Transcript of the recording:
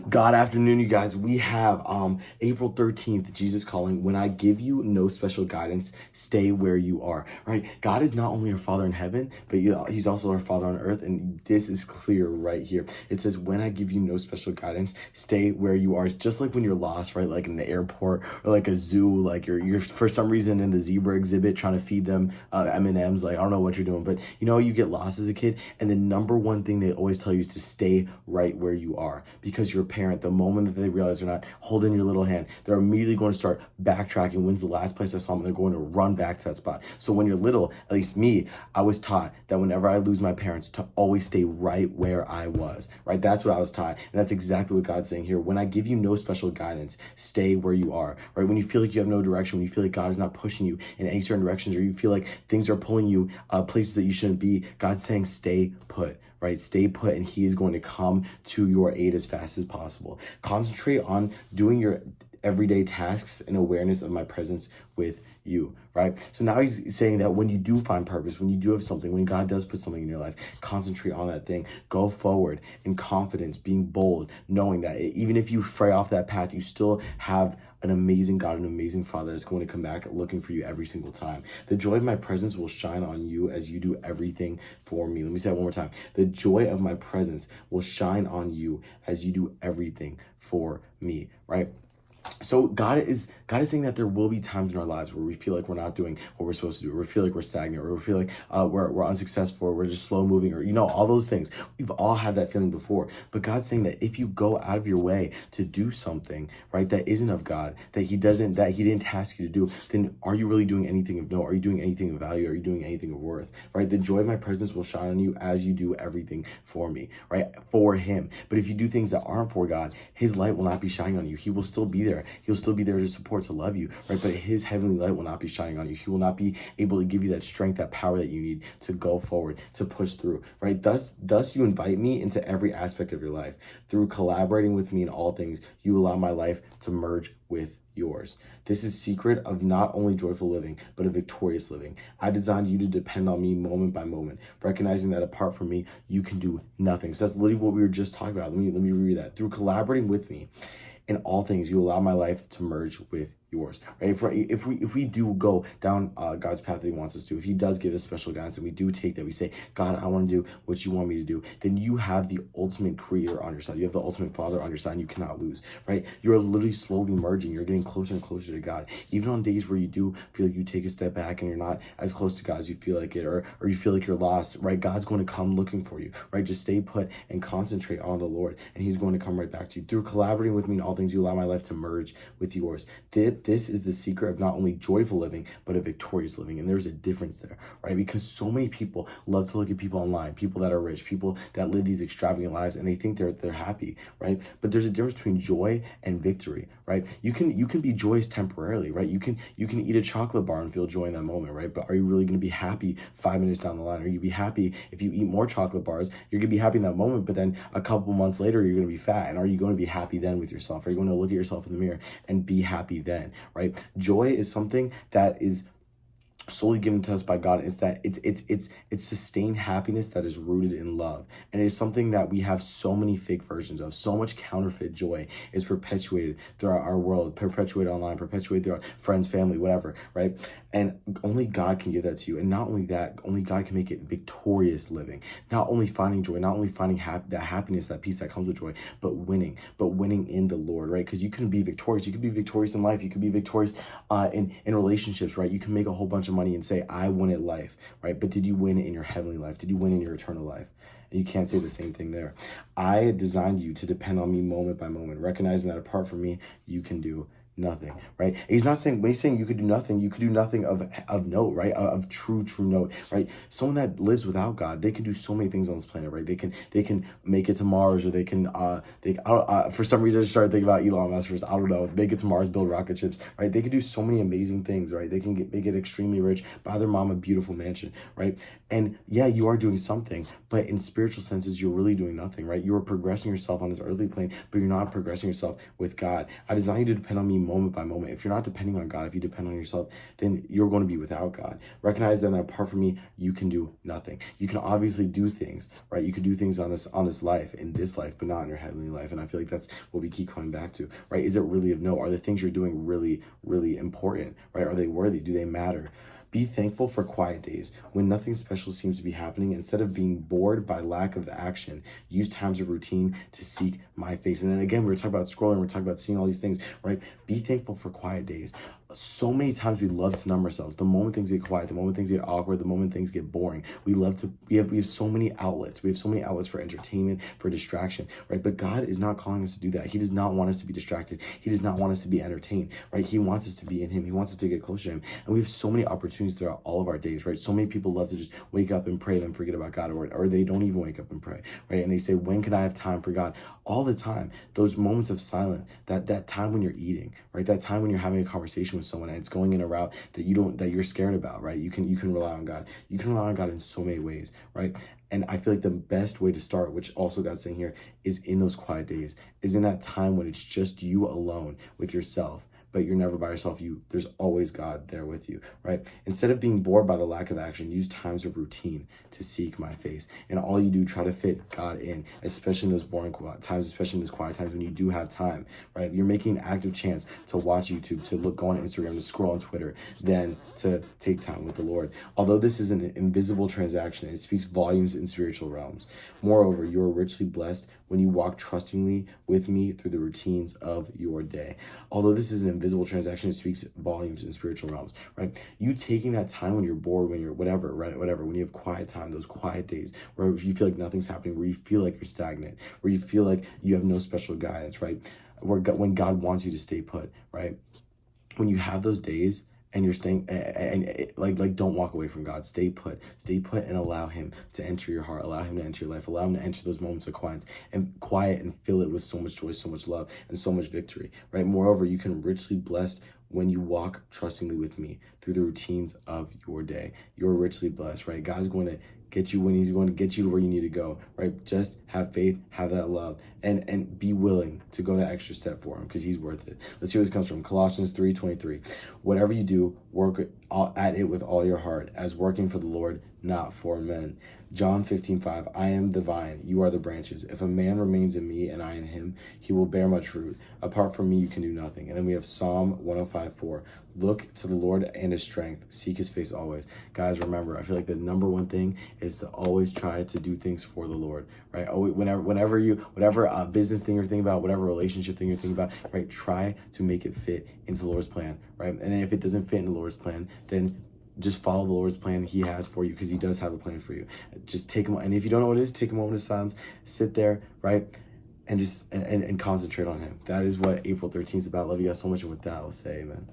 God afternoon, you guys. We have April 13th, Jesus calling. When I give you no special guidance, stay where you are. Right? God is not only our Father in heaven, but he's also our Father on earth. And this is clear right here. It says, when I give you no special guidance, stay where you are. Just like when you're lost, right? Like in the airport or like a zoo, like you're for some reason in the zebra exhibit trying to feed them M&Ms. Like, I don't know what you're doing, but you get lost as a kid. And the number one thing they always tell you is to stay right where you are, because your parent, the moment that they realize they're not holding your little hand, they're immediately going to start backtracking. When's the last place I saw them? They're going to run back to that spot. So when you're little, at least me, I was taught that whenever I lose my parents, to always stay right where I was, right? That's what I was taught. And that's exactly what God's saying here. When I give you no special guidance, stay where you are, right? When you feel like you have no direction, when you feel like God is not pushing you in any certain directions, or you feel like things are pulling you places that you shouldn't be, God's saying stay put. Right? Stay put, and he is going to come to your aid as fast as possible. Concentrate on doing your everyday tasks in awareness of my presence with you, right? So now he's saying that when you do find purpose, when you do have something, when God does put something in your life, concentrate on that thing. Go forward in confidence, being bold, knowing that even if you fray off that path, you still have an amazing God, an amazing Father that's going to come back looking for you every single time. The joy of my presence will shine on you as you do everything for me. Let me say that one more time. The joy of my presence will shine on you as you do everything for me, right? So God is saying that there will be times in our lives where we feel like we're not doing what we're supposed to do, or we feel like we're stagnant, or we feel like we're unsuccessful, or we're just slow moving, or all those things. We've all had that feeling before. But God's saying that if you go out of your way to do something, right, that isn't of God, that he didn't task you to do, then are you really doing anything of note? Are you doing anything of value? Are you doing anything of worth? Right? The joy of my presence will shine on you as you do everything for me, right? For him. But if you do things that aren't for God, his light will not be shining on you. He will still be there. He'll still be there to support, to love you, right? But his heavenly light will not be shining on you. He will not be able to give you that strength, that power that you need to go forward, to push through, right? Thus you invite me into every aspect of your life. Through collaborating with me in all things, you allow my life to merge with yours. This is secret of not only joyful living, but of victorious living. I designed you to depend on me moment by moment, recognizing that apart from me, you can do nothing. So that's literally what we were just talking about. Let me read that. Through collaborating with me in all things, you allow my life to merge with yours, right? If we do go down God's path that he wants us to, if he does give us special guidance and we do take that, we say, God, I want to do what you want me to do, then you have the ultimate creator on your side. You have the ultimate Father on your side, and you cannot lose, right? You're literally slowly merging. You're getting closer and closer to God. Even on days where you do feel like you take a step back and you're not as close to God as you feel like it, or you feel like you're lost, right? God's going to come looking for you, right? Just stay put and concentrate on the Lord, and he's going to come right back to you. Through collaborating with me in all things, you allow my life to merge with yours. This is the secret of not only joyful living, but of victorious living. And there's a difference there, right? Because so many people love to look at people online, people that are rich, people that live these extravagant lives, and they think they're happy, right? But there's a difference between joy and victory, right? You can be joyous temporarily, right? You can eat a chocolate bar and feel joy in that moment, right? But are you really going to be happy 5 minutes down the line? Are you be happy if you eat more chocolate bars? You're going to be happy in that moment, but then a couple months later, you're going to be fat. And are you going to be happy then with yourself? Are you going to look at yourself in the mirror and be happy then, right? Joy is something that is solely given to us by God. Is that it's sustained happiness that is rooted in love, and it is something that we have so many fake versions of. So much counterfeit joy is perpetuated throughout our world, perpetuated online, perpetuated throughout friends, family, whatever, right? And only God can give that to you. And not only that, only God can make it victorious living. Not only finding joy, not only finding that happiness, that peace that comes with joy, but winning in the Lord, right? Because you can be victorious. You can be victorious in life. You can be victorious in relationships, right? You can make a whole bunch of money and say, I won at life, right? But did you win in your heavenly life? Did you win in your eternal life? And you can't say the same thing there. I designed you to depend on me moment by moment, recognizing that apart from me, you can do nothing, right? And he's not saying, when he's saying you could do nothing of note, right? Of true note, right? Someone that lives without God, they can do so many things on this planet, right? They can make it to Mars, or they can for some reason I started thinking about Elon Musk first. I don't know, make it to Mars, build rocket ships, right? They can do so many amazing things, right? They get extremely rich, buy their mom a beautiful mansion, right? And yeah, you are doing something, but in spiritual senses, you're really doing nothing, right? You are progressing yourself on this earthly plane, but you're not progressing yourself with God. I designed you to depend on me moment by moment. If you're not depending on God, if you depend on yourself, then you're going to be without God. Recognize that apart from me, you can do nothing. You can obviously do things, right? You can do things on this life, in this life, but not in your heavenly life. And I feel like that's what we keep coming back to, right? Is it really of no? Are the things you're doing really, really important, right? Are they worthy? Do they matter? Be thankful for quiet days when nothing special seems to be happening. Instead of being bored by lack of action, use times of routine to seek my face. And then again, we're talking about scrolling, we're talking about seeing all these things, right? Be thankful for quiet days. So many times we love to numb ourselves. The moment things get quiet, the moment things get awkward, the moment things get boring, we have so many outlets. We have so many outlets for entertainment, for distraction, right? But God is not calling us to do that. He does not want us to be distracted. He does not want us to be entertained, right? He wants us to be in him. He wants us to get closer to him. And we have so many opportunities throughout all of our days, right? So many people love to just wake up and pray and then forget about God, or they don't even wake up and pray, right? And they say, when can I have time for God? All the time. Those moments of silence, that time when you're eating, right? That time when you're having a conversation with someone and it's going in a route that you're scared about, right? You can rely on God. You can rely on God in so many ways, right? And I feel like the best way to start, which also God's saying here, is in those quiet days, is in that time when it's just you alone with yourself. But you're never by yourself. There's always God there with you, right? Instead of being bored by the lack of action, use times of routine to seek my face. And all you do, try to fit God in, especially in those boring times, especially in those quiet times when you do have time, right? You're making an active chance to watch YouTube, to go on Instagram, to scroll on Twitter, than to take time with the Lord. Although this is an invisible transaction, it speaks volumes in spiritual realms. Moreover, you are richly blessed when you walk trustingly with me through the routines of your day. Although this is an invisible transaction, it speaks volumes in spiritual realms, right? You taking that time when you're bored, when you're whatever, right? Whatever, when you have quiet time, those quiet days where you feel like nothing's happening, where you feel like you're stagnant, where you feel like you have no special guidance, right? When God wants you to stay put, right? When you have those days, and you're staying like don't walk away from God. Stay put and allow him to enter your heart, allow him to enter your life, allow him to enter those moments of quiet and fill it with so much joy, so much love, and so much victory, right? Moreover, you can richly blessed when you walk trustingly with me through the routines of your day. You're richly blessed, right? God's going to get you when he's going to get you to where you need to go, right? Just have faith, have that love, and be willing to go that extra step for him because he's worth it. Let's see where this comes from. Colossians 3:23. Whatever you do, work at it with all your heart, as working for the Lord, not for men. John 15:5. I am the vine, you are the branches. If a man remains in me and I in him, he will bear much fruit. Apart from me, you can do nothing. And then we have Psalm 105:4. Look to the Lord and his strength. Seek his face always. Guys, remember, I feel like the number one thing is to always try to do things for the Lord, right? Always, whatever business thing you're thinking about, whatever relationship thing you're thinking about, right? Try to make it fit into the Lord's plan, right? And then if it doesn't fit in the Lord's plan, then just follow the Lord's plan he has for you, because he does have a plan for you. Just take him, and if you don't know what it is, take a moment of silence, sit there, right? And just and concentrate on him. That is what April 13th is about. Love you guys so much, and with that, I'll say amen.